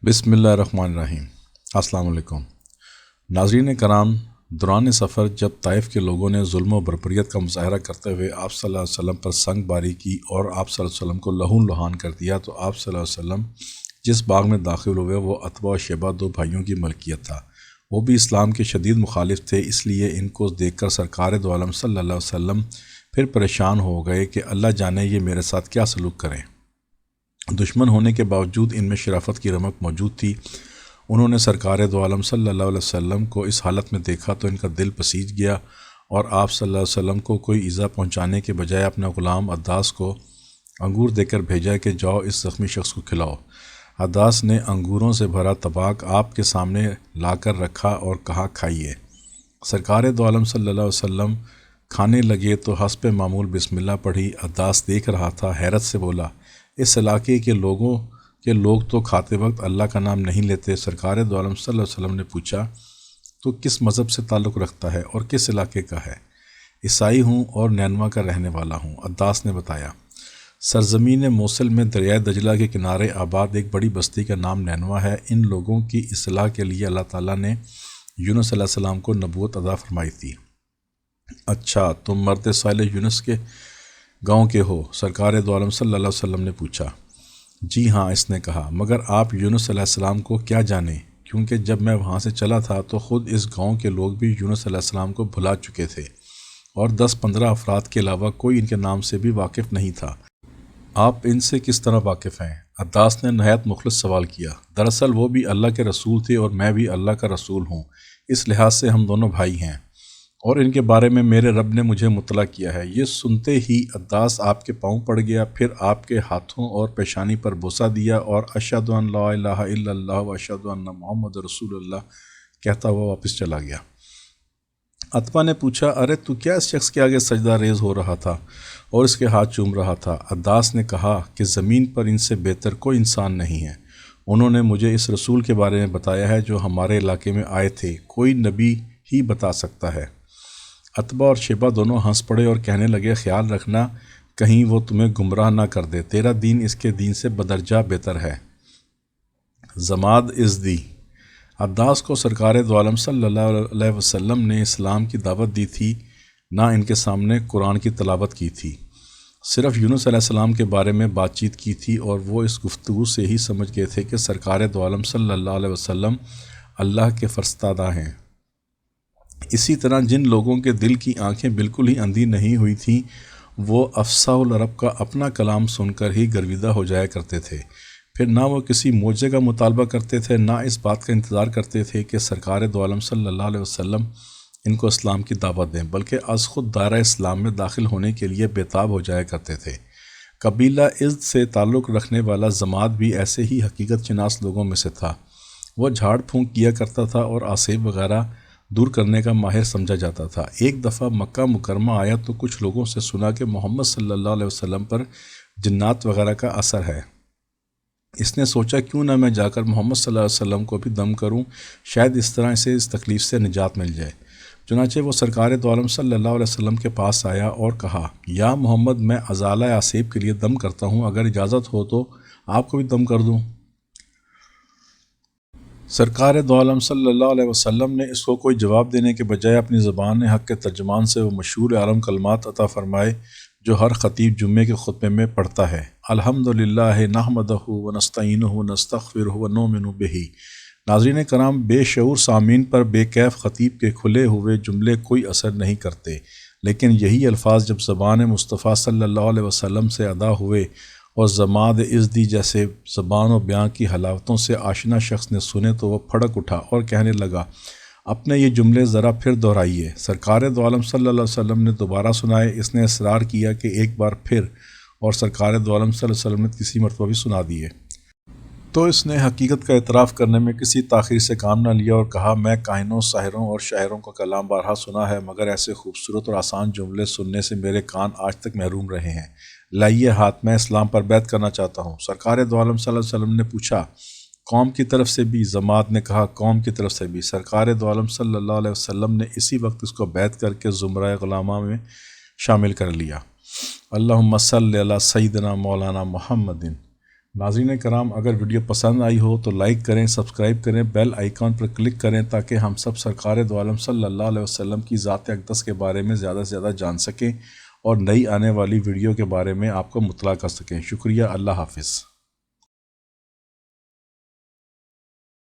بسم اللہ الرحمن الرحیم۔ السلام علیکم ناظرین کرام، دوران سفر جب طائف کے لوگوں نے ظلم و بربریت کا مظاہرہ کرتے ہوئے آپ صلی اللہ علیہ وسلم پر سنگ باری کی اور آپ صلی اللہ علیہ وسلم کو لہو لہان کر دیا تو آپ صلی اللہ علیہ وسلم جس باغ میں داخل ہوئے وہ عتبہ و شیبہ دو بھائیوں کی ملکیت تھا۔ وہ بھی اسلام کے شدید مخالف تھے، اس لیے ان کو دیکھ کر سرکار دو عالم صلی اللہ علیہ وسلم پھر پریشان ہو گئے کہ اللہ جانے یہ میرے ساتھ کیا سلوک کریں۔ دشمن ہونے کے باوجود ان میں شرافت کی رمق موجود تھی۔ انہوں نے سرکار دو عالم صلی اللہ علیہ وسلم کو اس حالت میں دیکھا تو ان کا دل پسیج گیا اور آپ صلی اللہ علیہ وسلم کو کوئی ایذا پہنچانے کے بجائے اپنا غلام عداس کو انگور دے کر بھیجا کہ جاؤ اس زخمی شخص کو کھلاؤ۔ عداس نے انگوروں سے بھرا طباق آپ کے سامنے لا کر رکھا اور کہا کھائیے۔ سرکار دو عالم صلی اللہ علیہ وسلم کھانے لگے تو حسب معمول بسم اللہ پڑھی۔ عداس دیکھ رہا تھا، حیرت سے بولا، اس علاقے کے لوگ تو کھاتے وقت اللہ کا نام نہیں لیتے۔ سرکار دو عالم صلی اللہ علیہ وسلم نے پوچھا، تو کس مذہب سے تعلق رکھتا ہے اور کس علاقے کا ہے؟ عیسائی ہوں اور نینوا کا رہنے والا ہوں، عداس نے بتایا۔ سرزمین موصل میں دریائے دجلہ کے کنارے آباد ایک بڑی بستی کا نام نینوا ہے۔ ان لوگوں کی اصلاح کے لیے اللہ تعالیٰ نے یونس علیہ السلام کو نبوت عطا فرمائی تھی۔ اچھا، تم مرد صالح یونس کے گاؤں کے ہو؟ سرکار دو عالم صلی اللہ علیہ وسلم نے پوچھا۔ جی ہاں، اس نے کہا، مگر آپ یونس علیہ السلام کو کیا جانیں، کیونکہ جب میں وہاں سے چلا تھا تو خود اس گاؤں کے لوگ بھی یونس علیہ السلام کو بھلا چکے تھے اور 10-15 افراد کے علاوہ کوئی ان کے نام سے بھی واقف نہیں تھا۔ آپ ان سے کس طرح واقف ہیں؟ عداس نے نہایت مخلص سوال کیا۔ دراصل وہ بھی اللہ کے رسول تھے اور میں بھی اللہ کا رسول ہوں، اس لحاظ سے ہم دونوں بھائی ہیں اور ان کے بارے میں میرے رب نے مجھے مطلع کیا ہے۔ یہ سنتے ہی عداس آپ کے پاؤں پڑ گیا، پھر آپ کے ہاتھوں اور پیشانی پر بوسہ دیا اور اشہد ان لا الہ الا اللہ و اشہد ان محمد رسول اللہ کہتا ہوا واپس چلا گیا۔ عتبہ نے پوچھا، ارے تو کیا اس شخص کے آگے سجدہ ریز ہو رہا تھا اور اس کے ہاتھ چوم رہا تھا؟ عداس نے کہا کہ زمین پر ان سے بہتر کوئی انسان نہیں ہے۔ انہوں نے مجھے اس رسول کے بارے میں بتایا ہے جو ہمارے علاقے میں آئے تھے، کوئی نبی ہی بتا سکتا ہے۔ عتبہ اور شیبہ دونوں ہنس پڑے اور کہنے لگے، خیال رکھنا کہیں وہ تمہیں گمراہ نہ کر دے، تیرا دین اس کے دین سے بدرجہ بہتر ہے۔ زماد ازدی۔ عداس کو سرکار دو عالم صلی اللہ علیہ وسلم نے اسلام کی دعوت دی تھی، نہ ان کے سامنے قرآن کی تلاوت کی تھی، صرف یونس علیہ السلام کے بارے میں بات چیت کی تھی اور وہ اس گفتگو سے ہی سمجھ گئے تھے کہ سرکار دو عالم صلی اللہ علیہ وسلم اللہ کے فرستادہ ہیں۔ اسی طرح جن لوگوں کے دل کی آنکھیں بالکل ہی اندھی نہیں ہوئی تھیں وہ افصاح العرب کا اپنا کلام سن کر ہی گرویدہ ہو جایا کرتے تھے، پھر نہ وہ کسی معجزے کا مطالبہ کرتے تھے، نہ اس بات کا انتظار کرتے تھے کہ سرکار دو عالم صلی اللہ علیہ وسلم ان کو اسلام کی دعوت دیں، بلکہ از خود دائرہ اسلام میں داخل ہونے کے لیے بےتاب ہو جایا کرتے تھے۔ قبیلہ ازد سے تعلق رکھنے والا زماد بھی ایسے ہی حقیقت شناس لوگوں میں سے تھا۔ وہ جھاڑ پھونک کیا کرتا تھا اور آسیب وغیرہ دور کرنے کا ماہر سمجھا جاتا تھا۔ ایک دفعہ مکہ مکرمہ آیا تو کچھ لوگوں سے سنا کہ محمد صلی اللہ علیہ وسلم پر جنات وغیرہ کا اثر ہے۔ اس نے سوچا کیوں نہ میں جا کر محمد صلی اللہ علیہ وسلم کو بھی دم کروں، شاید اس طرح اسے اس تکلیف سے نجات مل جائے۔ چنانچہ وہ سرکار دو عالم صلی اللہ علیہ وسلم کے پاس آیا اور کہا، یا محمد، میں ازالہ آسیب کے لیے دم کرتا ہوں، اگر اجازت ہو تو آپ کو بھی دم کر دوں۔ سرکار دو عالم صلی اللہ علیہ وسلم نے اس کو کوئی جواب دینے کے بجائے اپنی زبان حق کے ترجمان سے وہ مشہور عالم کلمات عطا فرمائے جو ہر خطیب جمعے کے خطبے میں پڑھتا ہے، الحمدللہ نحمدہ ونستعینہ ونستغفرہ ونؤمن بہ۔ ناظرین کرام، بے شعور سامعین پر بے کیف خطیب کے کھلے ہوئے جملے کوئی اثر نہیں کرتے، لیکن یہی الفاظ جب زبان مصطفیٰ صلی اللہ علیہ وسلم سے ادا ہوئے اور زماد ازدی جیسے زبان و بیان کی حلاوتوں سے آشنا شخص نے سنے تو وہ پھڑک اٹھا اور کہنے لگا، اپنے یہ جملے ذرا پھر دہرائیے۔ سرکار دو عالم صلی اللہ علیہ وسلم نے دوبارہ سنائے۔ اس نے اصرار کیا کہ ایک بار پھر، اور سرکار دو عالم صلی اللہ علیہ وسلم نے تیسری مرتبہ بھی سنا دیے۔ تو اس نے حقیقت کا اعتراف کرنے میں کسی تاخیر سے کام نہ لیا اور کہا، میں کاہنوں، ساحروں اور شاعروں کا کلام بارہا سنا ہے، مگر ایسے خوبصورت اور آسان جملے سننے سے میرے کان آج تک محروم رہے ہیں۔ لائیے ہاتھ، میں اسلام پر بیعت کرنا چاہتا ہوں۔ سرکار دو عالم صلی اللہ علیہ وسلم نے پوچھا، قوم کی طرف سے بھی؟ زماد نے کہا، قوم کی طرف سے بھی۔ سرکار دو عالم صلی اللہ علیہ وسلم نے اسی وقت اس کو بیعت کر کے زمرہ غلامہ میں شامل کر لیا۔ اللہم صلی علی سیدنا مولانا محمد ناظرین کرام، اگر ویڈیو پسند آئی ہو تو لائک کریں، سبسکرائب کریں، بیل آئیکن پر کلک کریں تاکہ ہم سب سرکار دو عالم صلی اللہ علیہ وسلم کی ذات اقدس کے بارے میں زیادہ سے زیادہ جان سکیں اور نئی آنے والی ویڈیو کے بارے میں آپ کو مطلع کر سکیں۔ شکریہ، اللہ حافظ۔